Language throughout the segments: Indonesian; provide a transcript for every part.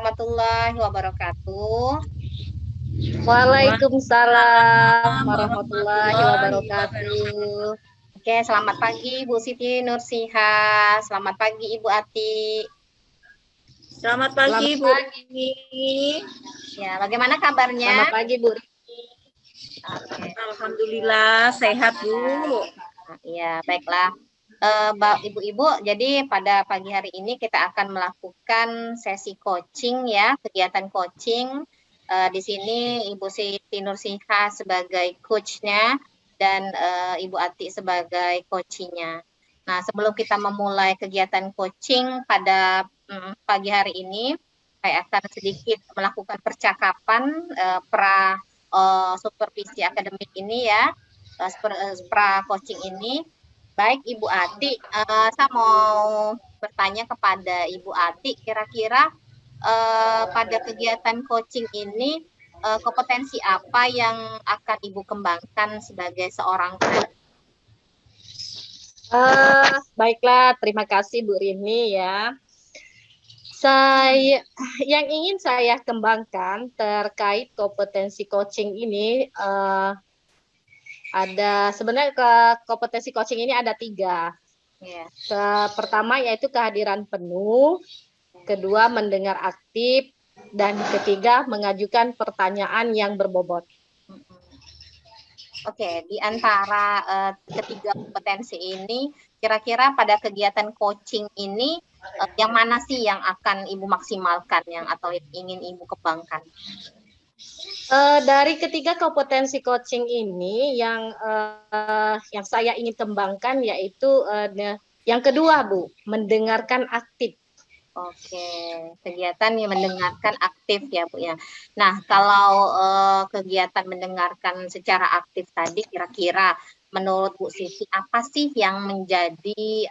warahmatullahi wabarakatuh. Waalaikumsalam Waalaikumsalam warahmatullahi warahmatullahi wabarakatuh. wabarakatuh. Oke, selamat pagi Bu Siti Nursiha. Selamat pagi Ibu Ati. Selamat pagi Selamat Bu pagi. Rini. Ya, bagaimana kabarnya? Selamat pagi Bu. Oke. Alhamdulillah sehat Bu. Ya, baiklah. Ibu-ibu, jadi pada pagi hari ini kita akan melakukan sesi coaching ya, kegiatan coaching. Di sini Ibu Siti Nursiha sebagai coachnya dan Ibu Ati sebagai coachingnya. Nah, sebelum kita memulai kegiatan coaching pada pagi hari ini, saya akan sedikit melakukan percakapan pra supervisi akademik ini ya, pra coaching ini. Baik Ibu Ati, saya mau bertanya kepada Ibu Ati, kira-kira pada kegiatan coaching ini kompetensi apa yang akan Ibu kembangkan sebagai seorang coach? Baiklah, terima kasih Bu Rini ya. Yang ingin saya kembangkan terkait kompetensi coaching ini ada sebenarnya kompetensi coaching ini ada 3. Pertama yaitu kehadiran penuh, kedua mendengar aktif, dan ketiga mengajukan pertanyaan yang berbobot. Oke, di antara ketiga kompetensi ini, kira-kira pada kegiatan coaching ini yang mana sih yang akan Ibu maksimalkan atau ingin Ibu kembangkan? Dari ketiga kompetensi coaching ini yang saya ingin kembangkan yaitu yang kedua Bu, mendengarkan aktif. Oke, kegiatan yang mendengarkan aktif ya Bu ya. Nah, kalau kegiatan mendengarkan secara aktif tadi kira-kira menurut Bu Siti apa sih yang menjadi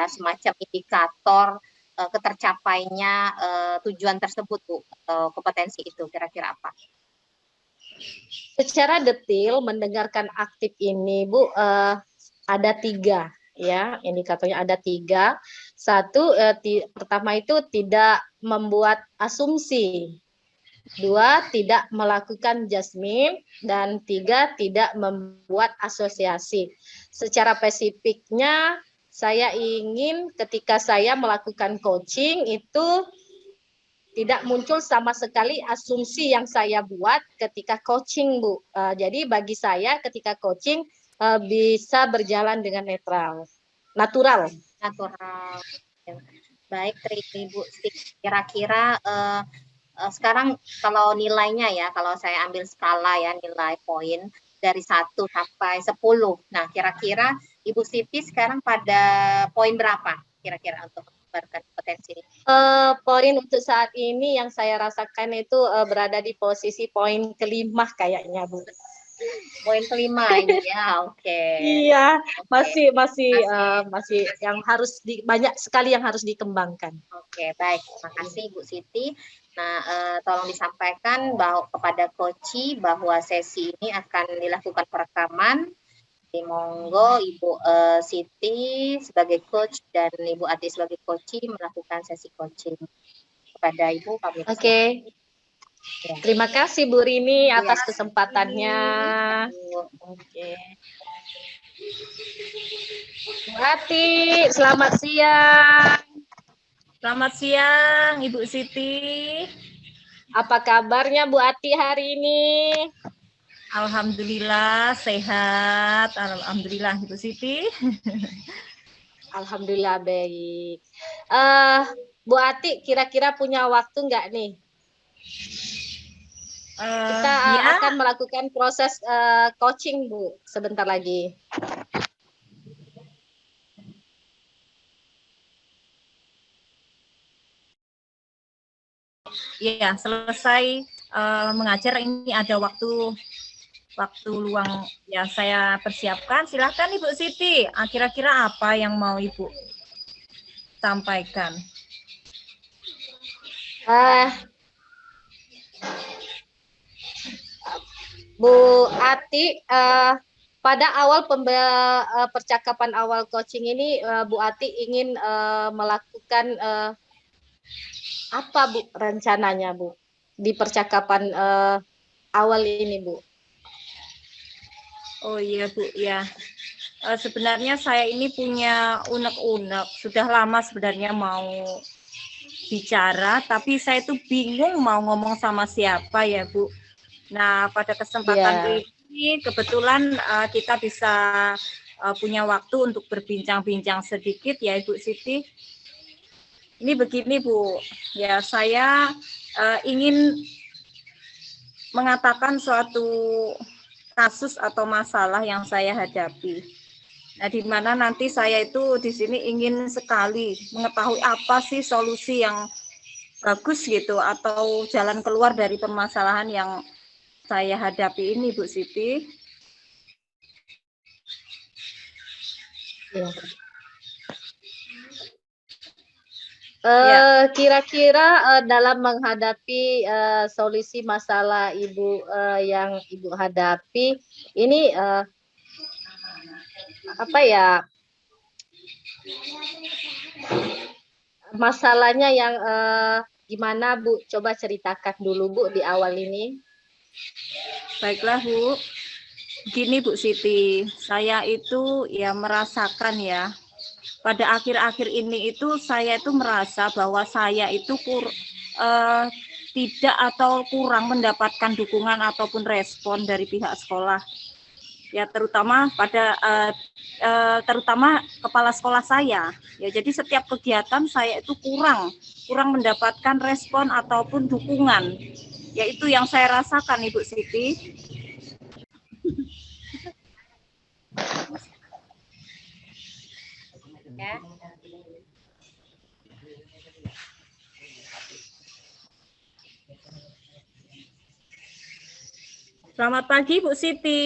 semacam indikator ketercapainya tujuan tersebut Bu, kompetensi itu kira-kira apa? Secara detail mendengarkan aktif ini Bu ada 3 ya, indikatornya ada 3. Satu, pertama itu tidak membuat asumsi. 2, tidak melakukan judgment, dan 3, tidak membuat asosiasi. Secara spesifiknya, saya ingin ketika saya melakukan coaching itu tidak muncul sama sekali asumsi yang saya buat ketika coaching, Bu. Jadi bagi saya ketika coaching bisa berjalan dengan natural. Baik, Ibu. Kira-kira sekarang kalau nilainya ya, kalau saya ambil skala ya, nilai poin dari 1 sampai 10. Nah, kira-kira Ibu Siti sekarang pada poin berapa kira-kira untuk mengabarkan potensi ini? Poin untuk saat ini yang saya rasakan itu berada di posisi poin kelima kayaknya, Bu. Poin kelima ini ya, oke. Iya, masih yang harus banyak sekali yang harus dikembangkan. Oke, baik. Terima kasih Bu Siti. Nah, tolong disampaikan kepada coachi bahwa sesi ini akan dilakukan perekaman. Monggo Ibu Siti sebagai coach dan Ibu Ati sebagai coachi melakukan sesi coaching. Kepada Ibu kami persilakan. Oke. Ya. Terima kasih Bu Rini atas kesempatannya. Oke. Bu Ati, selamat siang. Selamat siang Ibu Siti. Apa kabarnya Bu Ati hari ini? Alhamdulillah sehat. Alhamdulillah Ibu Siti. Alhamdulillah baik. Bu Ati kira-kira punya waktu nggak nih? Kita akan melakukan proses coaching Bu sebentar lagi. Iya, selesai mengajar ini ada waktu luang ya saya persiapkan. Silahkan Ibu Siti, kira-kira apa yang mau Ibu sampaikan? Bu Ati, pada awal percakapan awal coaching ini Bu Ati ingin melakukan Apa Bu rencananya Bu di percakapan awal ini Bu? Oh iya Bu, ya. Sebenarnya saya ini punya unek-unek. Sudah lama sebenarnya mau bicara, tapi saya tuh bingung mau ngomong sama siapa ya Bu. Nah, pada kesempatan Ya, ini kebetulan kita bisa punya waktu untuk berbincang-bincang sedikit ya Ibu Siti. Ini begini Bu, ya saya ingin mengatakan suatu kasus atau masalah yang saya hadapi. Nah, di mana nanti saya itu di sini ingin sekali mengetahui apa sih solusi yang bagus gitu atau jalan keluar dari permasalahan yang saya hadapi ini, Bu Siti. ya. Ya, Kira-kira dalam menghadapi solusi masalah Ibu yang Ibu hadapi, ini apa ya masalahnya yang gimana Bu? Coba ceritakan dulu Bu di awal ini. baiklah Bu. Gini Bu Siti, saya itu ya merasakan ya, pada akhir-akhir ini itu saya itu merasa bahwa saya itu tidak atau kurang mendapatkan dukungan ataupun respon dari pihak sekolah. Ya terutama terutama kepala sekolah saya. Ya jadi setiap kegiatan saya itu kurang mendapatkan respon ataupun dukungan. Ya itu yang saya rasakan Ibu Siti. Ya. Selamat pagi Bu Siti.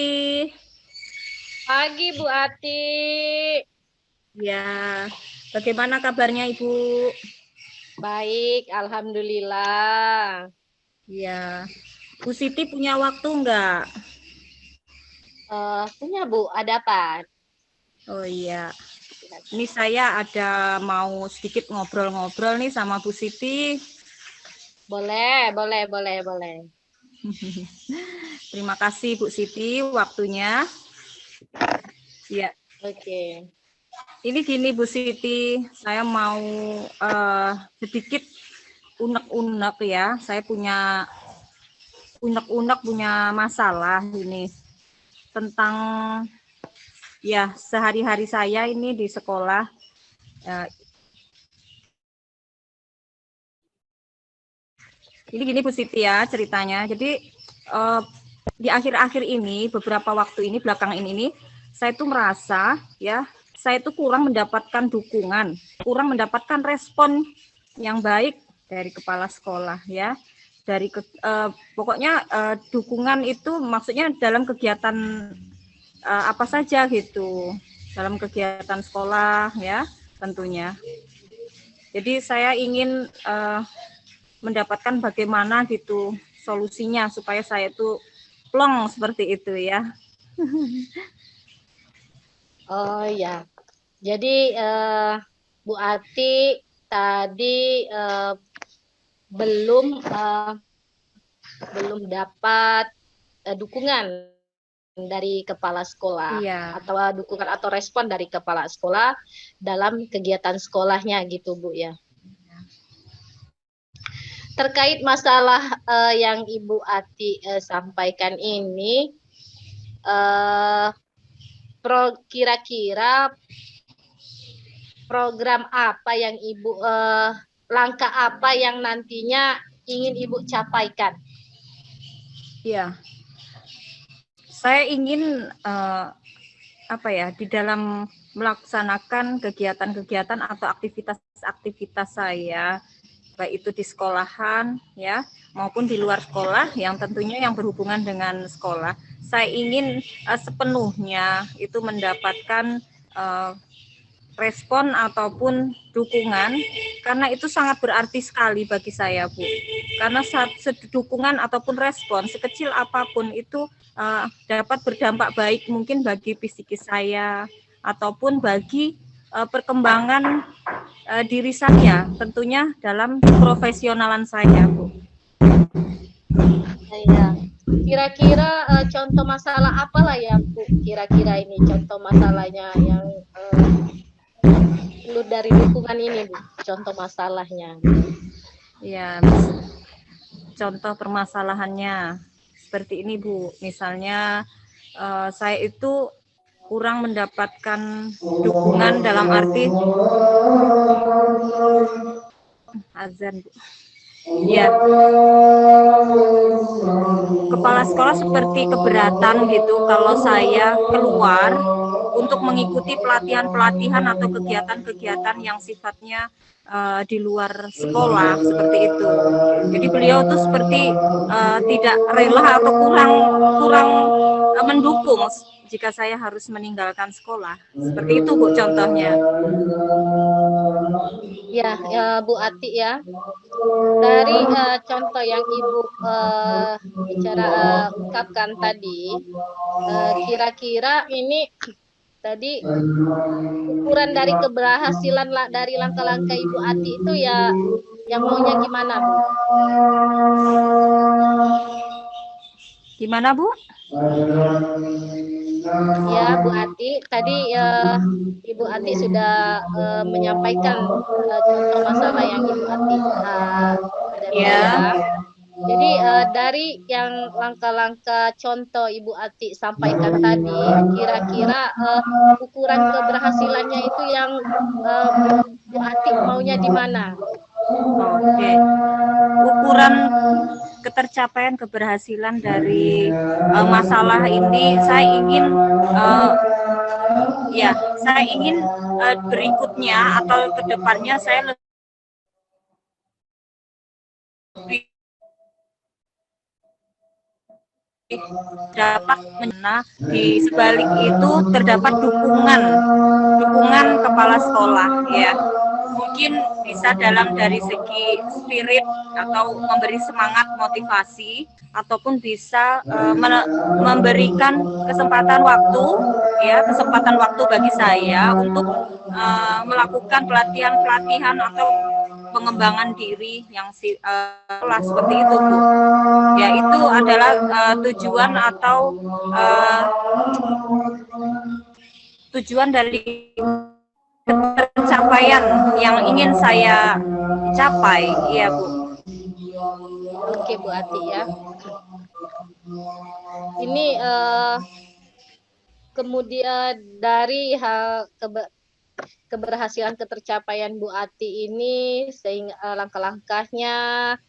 Pagi Bu Ati. Ya, bagaimana kabarnya Ibu? Baik, alhamdulillah. Ya, Bu Siti punya waktu enggak? Punya Bu, ada apa? Oh iya, ini saya ada mau sedikit ngobrol-ngobrol nih sama Bu Siti. Boleh, boleh, boleh, boleh. Terima kasih Bu Siti waktunya. Ya, Oke. ini gini Bu Siti, saya mau sedikit unek-unek ya. Saya punya unek-unek punya masalah ini tentang ya sehari-hari saya ini di sekolah. Ini gini Bu Siti ya ceritanya. Jadi di akhir-akhir ini, beberapa waktu ini, belakangan ini, saya tuh merasa ya, saya tuh kurang mendapatkan dukungan, kurang mendapatkan respon yang baik dari kepala sekolah ya. Dari pokoknya dukungan itu maksudnya dalam kegiatan apa saja gitu, dalam kegiatan sekolah ya tentunya. Jadi saya ingin mendapatkan bagaimana gitu solusinya supaya saya itu plong seperti itu ya. Oh ya. Jadi Bu Ati tadi belum dapat dukungan dari kepala sekolah Iya. atau dukungan atau respon dari kepala sekolah dalam kegiatan sekolahnya gitu Bu ya. Terkait masalah yang Ibu Ati sampaikan ini, kira-kira program apa yang Ibu, langkah apa yang nantinya ingin Ibu capaikan? Iya. Saya ingin apa ya di dalam melaksanakan kegiatan-kegiatan atau aktivitas-aktivitas saya baik itu di sekolahan ya maupun di luar sekolah yang tentunya yang berhubungan dengan sekolah. Saya ingin sepenuhnya itu mendapatkan respon ataupun dukungan karena itu sangat berarti sekali bagi saya Bu. Karena dukungan ataupun respon sekecil apapun itu dapat berdampak baik mungkin bagi psikis saya ataupun bagi perkembangan diri saya, tentunya dalam profesionalan saya, Bu. Iya. Kira-kira contoh masalah apalah ya Bu? Kira-kira ini contoh masalahnya yang perlu dari dukungan ini Bu? Contoh masalahnya. Ya, contoh permasalahannya seperti ini Bu. Misalnya saya itu kurang mendapatkan dukungan dalam arti azan Bu. Ya, kepala sekolah seperti keberatan gitu kalau saya keluar untuk mengikuti pelatihan-pelatihan atau kegiatan-kegiatan yang sifatnya di luar sekolah seperti itu. Jadi beliau tuh seperti tidak rela atau kurang mendukung jika saya harus meninggalkan sekolah. Seperti itu Bu contohnya. Ya, Bu Ati ya. Dari contoh yang Ibu bicara ungkapkan tadi, kira-kira ini tadi ukuran dari keberhasilan dari langkah-langkah Ibu Ati itu ya yang maunya gimana Bu? Gimana Bu? Ya Bu Ati, tadi Ibu Ati sudah menyampaikan contoh masalah yang Ibu Ati hadapi ya. Jadi dari yang langkah-langkah contoh Ibu Ati sampaikan tadi, kira-kira ukuran keberhasilannya itu yang Bu Ati maunya di mana? Oke, ukuran ketercapaian keberhasilan dari masalah ini saya ingin berikutnya atau kedepannya saya lebih dapat di sebalik itu terdapat dukungan kepala sekolah ya, mungkin bisa dari segi spirit atau memberi semangat motivasi, ataupun bisa memberikan kesempatan waktu bagi saya untuk melakukan pelatihan atau pengembangan diri yang seperti itu Bu. Ya, itu adalah tujuan atau tujuan dari pencapaian yang ingin saya capai, ya Bu. Oke Bu Ati ya. Ini kemudian dari hal keberhasilan ketercapaian Bu Ati ini sehingga langkah-langkahnya,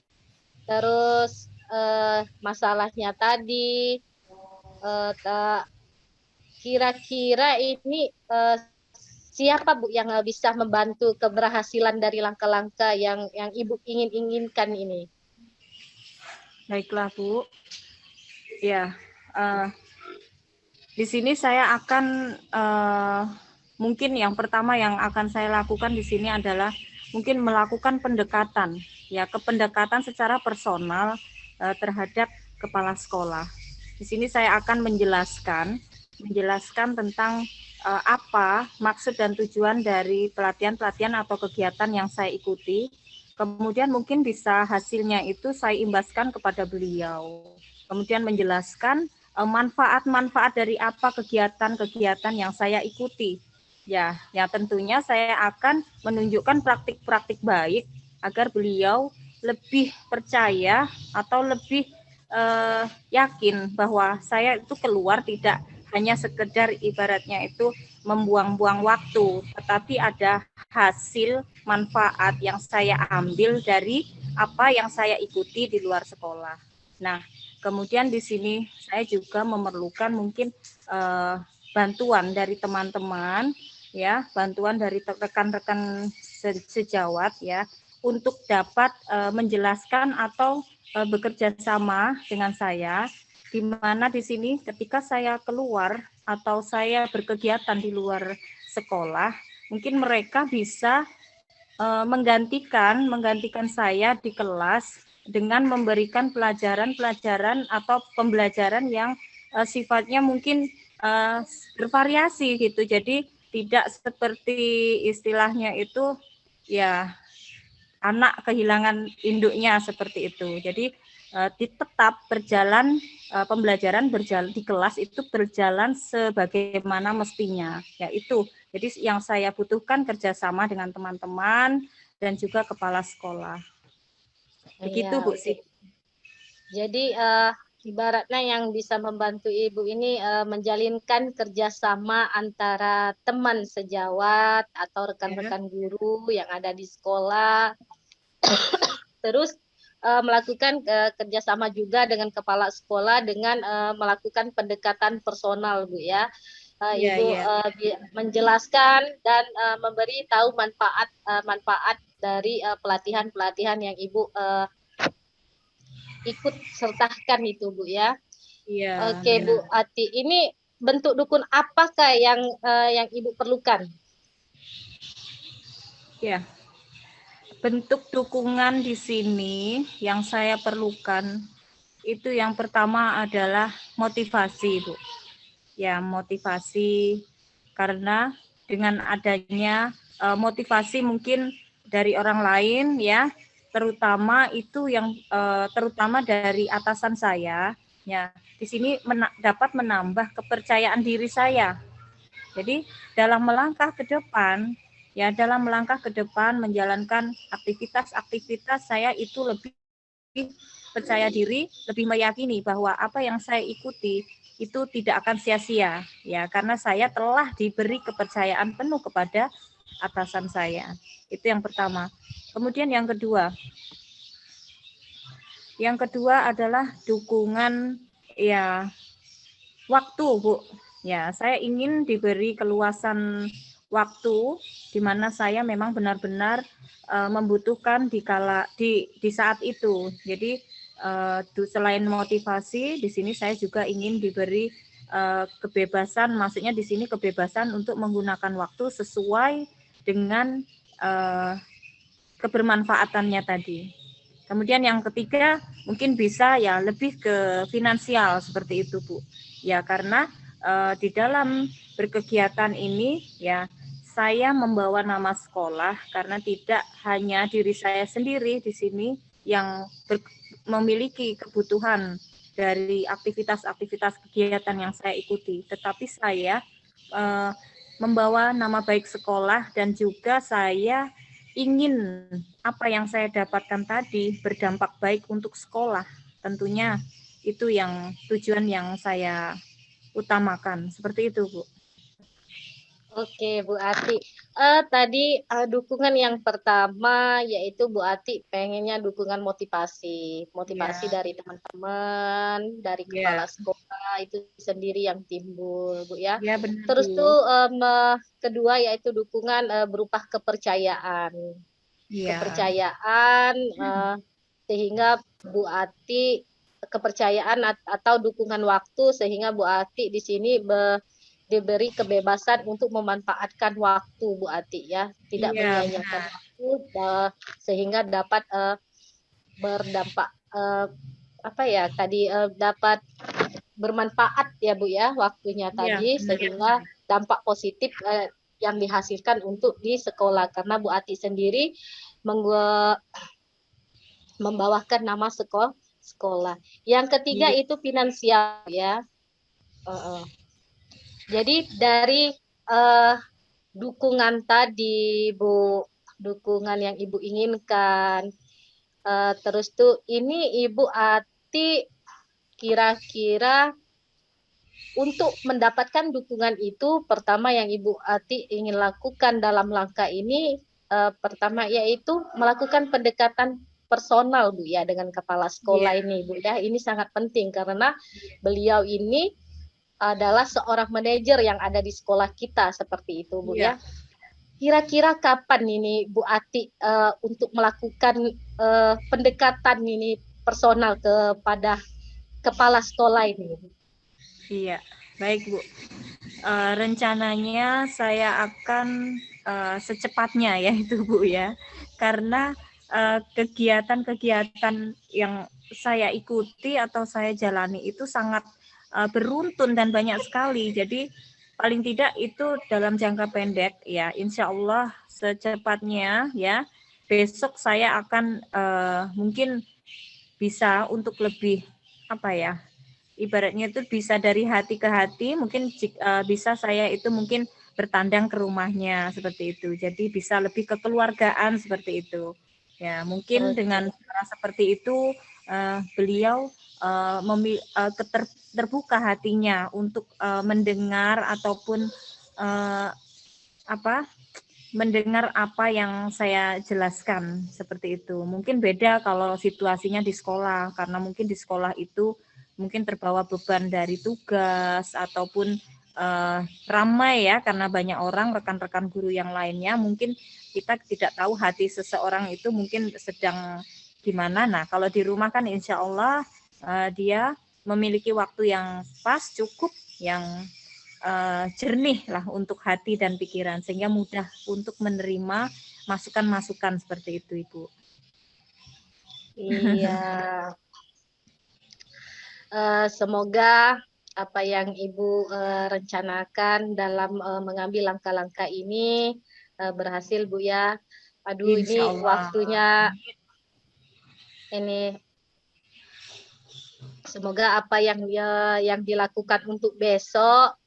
terus masalahnya tadi, kira-kira ini siapa Bu yang bisa membantu keberhasilan dari langkah-langkah yang Ibu inginkan ini? Baiklah Bu. Ya, di sini saya akan mungkin yang pertama yang akan saya lakukan di sini adalah mungkin melakukan pendekatan pendekatan secara personal terhadap kepala sekolah. Di sini saya akan menjelaskan tentang apa maksud dan tujuan dari pelatihan-pelatihan atau kegiatan yang saya ikuti. Kemudian mungkin bisa hasilnya itu saya imbaskan kepada beliau. Kemudian menjelaskan manfaat-manfaat dari apa kegiatan-kegiatan yang saya ikuti. Ya tentunya saya akan menunjukkan praktik-praktik baik agar beliau lebih percaya atau lebih yakin bahwa saya itu keluar tidak hanya sekedar ibaratnya itu membuang-buang waktu, tetapi ada hasil manfaat yang saya ambil dari apa yang saya ikuti di luar sekolah. Nah, kemudian di sini saya juga memerlukan mungkin bantuan dari teman-teman ya, bantuan dari rekan-rekan sejawat ya, untuk dapat menjelaskan atau bekerja sama dengan saya, di mana di sini ketika saya keluar atau saya berkegiatan di luar sekolah, mungkin mereka bisa menggantikan saya di kelas dengan memberikan pelajaran-pelajaran atau pembelajaran yang sifatnya mungkin bervariasi gitu. Jadi tidak seperti istilahnya itu ya anak kehilangan induknya seperti itu. Jadi tetap berjalan pembelajaran berjalan di kelas itu berjalan sebagaimana mestinya. Ya itu. Jadi yang saya butuhkan kerjasama dengan teman-teman dan juga kepala sekolah. Begitu Iya, Bu oke. Siti. Jadi ibaratnya yang bisa membantu Ibu ini menjalinkan kerjasama antara teman sejawat atau Ya. rekan-rekan guru yang ada di sekolah, terus melakukan kerjasama juga dengan kepala sekolah dengan melakukan pendekatan personal, Bu ya. Iya, Ibu iya. menjelaskan dan memberi tahu manfaat dari pelatihan-pelatihan yang Ibu ikut sertakan itu, Bu ya. Iya, Oke, Bu benar. Ati, ini bentuk dukun apakah yang Ibu perlukan? Ya. Bentuk dukungan di sini yang saya perlukan itu yang pertama adalah motivasi, Bu. Ya, motivasi karena dengan adanya motivasi mungkin dari orang lain ya, terutama itu yang terutama dari atasan saya, ya. Di sini dapat menambah kepercayaan diri saya. Jadi dalam melangkah ke depan, ya dalam melangkah ke depan menjalankan aktivitas-aktivitas saya itu lebih percaya diri, lebih meyakini bahwa apa yang saya ikuti itu tidak akan sia-sia, ya karena saya telah diberi kepercayaan penuh kepada atasan saya. Itu yang pertama. Kemudian yang kedua adalah dukungan ya waktu, Bu. Ya, saya ingin diberi keluasan waktu di mana saya memang benar-benar membutuhkan di saat itu. Jadi selain motivasi, di sini saya juga ingin diberi kebebasan, maksudnya di sini kebebasan untuk menggunakan waktu sesuai dengan kebermanfaatannya tadi. Kemudian yang ketiga mungkin bisa ya lebih ke finansial seperti itu, Bu. Ya karena di dalam berkegiatan ini ya saya membawa nama sekolah karena tidak hanya diri saya sendiri di sini yang memiliki kebutuhan dari aktivitas-aktivitas kegiatan yang saya ikuti, tetapi saya membawa nama baik sekolah dan juga saya ingin apa yang saya dapatkan tadi berdampak baik untuk sekolah. Tentunya itu yang tujuan yang saya utamakan. Seperti itu, Bu. Oke, Bu Ati. Tadi dukungan yang pertama yaitu Bu Ati pengennya dukungan motivasi. Motivasi Ya, dari teman-teman, dari kepala ya, sekolah itu sendiri yang timbul, Bu ya. ya benar, Terus tuh Bu. kedua yaitu dukungan berupa kepercayaan. Ya, Kepercayaan sehingga Bu Ati kepercayaan atau dukungan waktu sehingga Bu Ati di sini diberi kebebasan untuk memanfaatkan waktu, Bu Ati ya, tidak iya menyia-nyiakan benar. waktu sehingga dapat berdampak apa ya tadi dapat bermanfaat ya Bu ya waktunya Iya tadi benar. sehingga dampak positif yang dihasilkan untuk di sekolah karena Bu Ati sendiri membawakan nama sekolah. Yang ketiga Iya, itu finansial ya. Jadi dari uh, dukungan tadi, Bu, dukungan yang Ibu inginkan. Terus tuh ini Ibu Ati kira-kira untuk mendapatkan dukungan itu, pertama yang Ibu Ati ingin lakukan dalam langkah ini, pertama yaitu melakukan pendekatan personal, Bu ya, dengan kepala iya, sekolah ini, Bu ya. Ini sangat penting karena beliau ini adalah seorang manajer yang ada di sekolah kita seperti itu, Bu iya. ya. Kira-kira kapan ini Bu Ati untuk melakukan pendekatan ini personal kepada kepala sekolah ini? Iya, baik Bu. Rencananya saya akan secepatnya ya itu Bu ya, karena kegiatan-kegiatan yang saya ikuti atau saya jalani itu sangat beruntun dan banyak sekali. Jadi paling tidak itu dalam jangka pendek ya, insya Allah secepatnya ya. Besok saya akan mungkin bisa untuk lebih apa ya, ibaratnya itu bisa dari hati ke hati, mungkin bisa saya itu mungkin bertandang ke rumahnya seperti itu. Jadi bisa lebih kekeluargaan seperti itu. Ya, mungkin dengan cara seperti itu beliau terbuka hatinya untuk mendengar ataupun apa mendengar apa yang saya jelaskan seperti itu. Mungkin beda kalau situasinya di sekolah, karena mungkin di sekolah itu mungkin terbawa beban dari tugas ataupun ramai ya, karena banyak orang, rekan-rekan guru yang lainnya, mungkin kita tidak tahu hati seseorang itu mungkin sedang gimana. Nah, kalau di rumah kan insya Allah dia memiliki waktu yang pas, cukup, yang jernih lah untuk hati dan pikiran, sehingga mudah untuk menerima masukan-masukan seperti itu, Ibu. Iya. Semoga apa yang Ibu rencanakan dalam mengambil langkah-langkah ini berhasil, Bu ya. Aduh, Insya ini Allah. waktunya ini. Semoga apa yang dilakukan untuk besok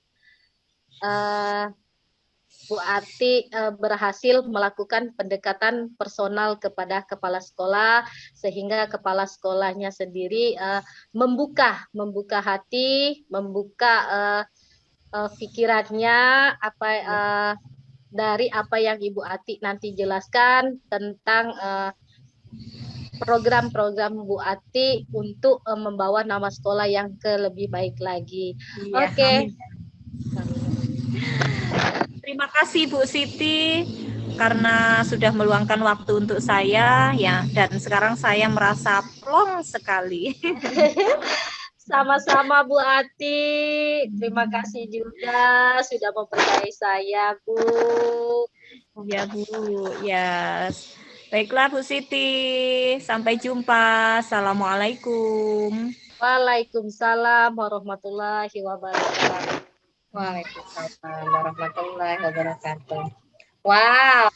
Bu Ati berhasil melakukan pendekatan personal kepada kepala sekolah sehingga kepala sekolahnya sendiri membuka hati, membuka pikirannya dari apa yang Ibu Ati nanti jelaskan tentang program-program Bu Ati untuk membawa nama sekolah yang lebih baik lagi. Iya, Oke. Terima kasih Bu Siti karena sudah meluangkan waktu untuk saya ya, dan sekarang saya merasa plong sekali. Sama-sama Bu Ati. Terima kasih juga sudah mempercayai saya, Bu. Ya Bu, ya. Baiklah Bu Siti, sampai jumpa. Assalamualaikum. Waalaikumsalam warahmatullahi wabarakatuh. Waalaikumsalam warahmatullahi wabarakatuh. Wow.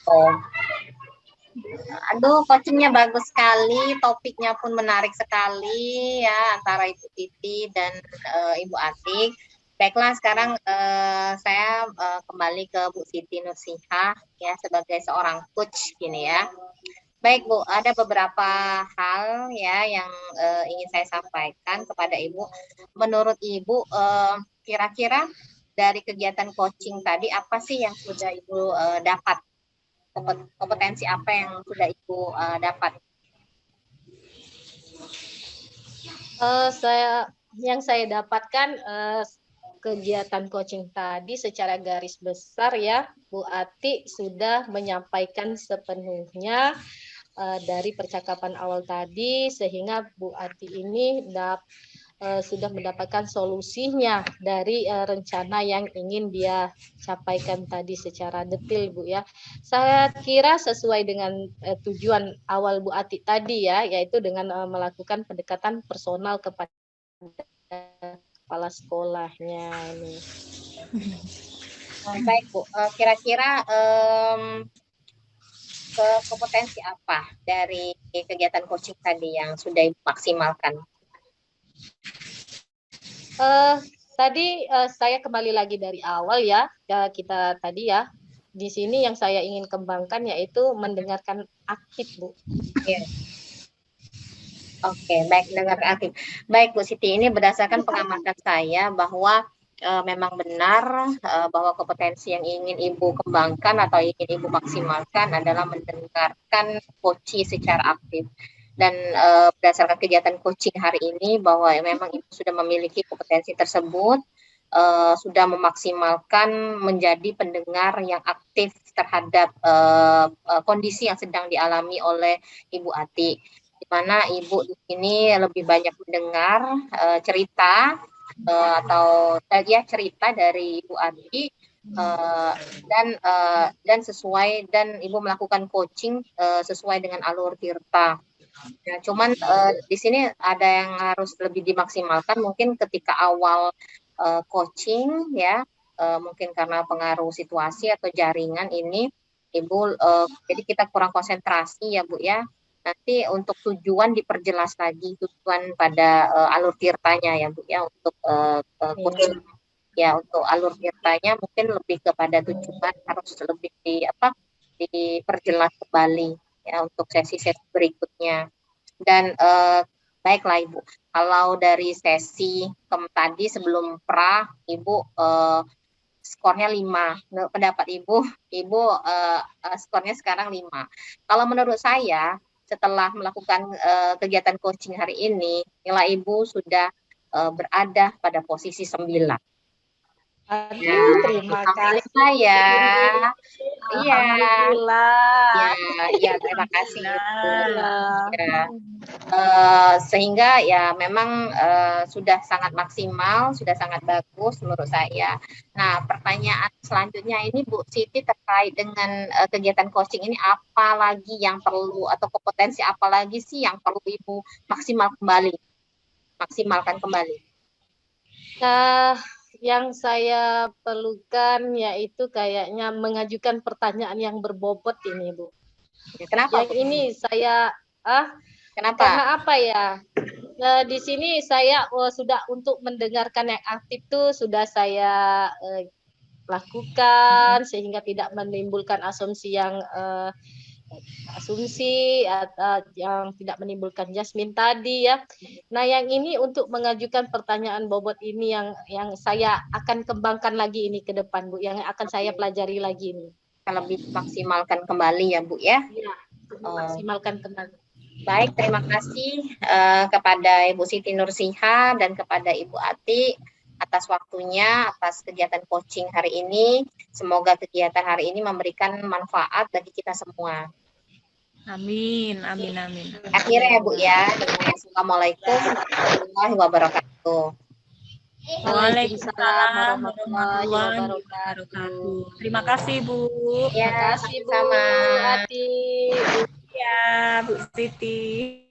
Aduh, coachingnya bagus sekali, topiknya pun menarik sekali ya antara Ibu Titi dan Ibu Atik. Baiklah, sekarang saya kembali ke Bu Siti Nursihah ya sebagai seorang coach gini ya. Baik Bu, ada beberapa hal ya yang ingin saya sampaikan kepada Ibu. Menurut Ibu, kira-kira dari kegiatan coaching tadi apa sih yang sudah Ibu dapat? Kompetensi apa yang sudah Ibu dapat? Yang saya dapatkan kegiatan coaching tadi secara garis besar ya, Bu Ati sudah menyampaikan sepenuhnya dari percakapan awal tadi, sehingga Bu Ati ini sudah mendapatkan solusinya dari rencana yang ingin dia sampaikan tadi secara detail, Bu ya. Saya kira sesuai dengan tujuan awal Bu Ati tadi ya, yaitu dengan melakukan pendekatan personal kepada kepala sekolahnya ini. Baik Bu, kira-kira kompetensi apa dari kegiatan coaching tadi yang sudah Ibu maksimalkan? Tadi saya kembali lagi dari awal ya, kita tadi ya. Di sini yang saya ingin kembangkan yaitu mendengarkan aktif, Bu. Iya. Oke, baik, mendengarkan aktif. Baik Bu Siti, ini berdasarkan pengamatan saya bahwa memang benar bahwa kompetensi yang ingin Ibu kembangkan atau ingin Ibu maksimalkan adalah mendengarkan coaching secara aktif. Dan berdasarkan kegiatan coaching hari ini bahwa memang Ibu sudah memiliki kompetensi tersebut, sudah memaksimalkan menjadi pendengar yang aktif terhadap kondisi yang sedang dialami oleh Ibu Ati, di mana Ibu di sini lebih banyak mendengar cerita atau cerita dari Ibu Ati dan sesuai, dan Ibu melakukan coaching sesuai dengan alur Tirta. Nah, cuman di sini ada yang harus lebih dimaksimalkan mungkin ketika awal coaching ya, mungkin karena pengaruh situasi atau jaringan ini, Ibu, jadi kita kurang konsentrasi ya Bu ya. Nanti untuk tujuan diperjelas lagi, tujuan pada alur tirtanya ya Bu ya, untuk kursus ya, untuk alur tirtanya mungkin lebih kepada tujuan harus lebih diperjelas kembali ya untuk sesi-sesi berikutnya. Dan baiklah Ibu, kalau dari sesi tadi sebelum pra, Ibu skornya 5. Menurut pendapat Ibu skornya sekarang 5. Kalau menurut saya, setelah melakukan kegiatan coaching hari ini, nilai Ibu sudah berada pada posisi 9. Aduh, terima kasih. Saya. Iya. Alhamdulillah. Ya, terima kasih Ibu. Ya. Sehingga ya memang sudah sangat maksimal, sudah sangat bagus menurut saya. Nah, pertanyaan selanjutnya ini Bu Siti terkait dengan kegiatan coaching ini, apa lagi yang perlu atau kompetensi apa lagi sih yang perlu Ibu maksimalkan kembali? Yang saya perlukan yaitu kayaknya mengajukan pertanyaan yang berbobot ini, Bu. Ya, kenapa? Yang ini saya kenapa? Karena apa ya? Di sini saya sudah untuk mendengarkan yang aktif tuh sudah saya lakukan sehingga tidak menimbulkan asumsi yang yang tidak menimbulkan Jasmine tadi ya. Nah, yang ini untuk mengajukan pertanyaan bobot ini yang saya akan kembangkan lagi ini ke depan, Bu, yang akan saya pelajari lagi ini. Lebih maksimalkan kembali ya, Bu ya. Iya, maksimalkan kembali. Baik, terima kasih kepada Ibu Siti Nursiha dan kepada Ibu Ati atas waktunya, atas kegiatan coaching hari ini. Semoga kegiatan hari ini memberikan manfaat bagi kita semua. Amin, amin, amin. Akhirnya ya Bu ya, Assalamualaikum warahmatullahi wabarakatuh. Waalaikumsalam warahmatullahi wabarakatuh. Terima kasih Bu. Ya, terima kasih Bu sama. Ati. Ya, Bu Siti.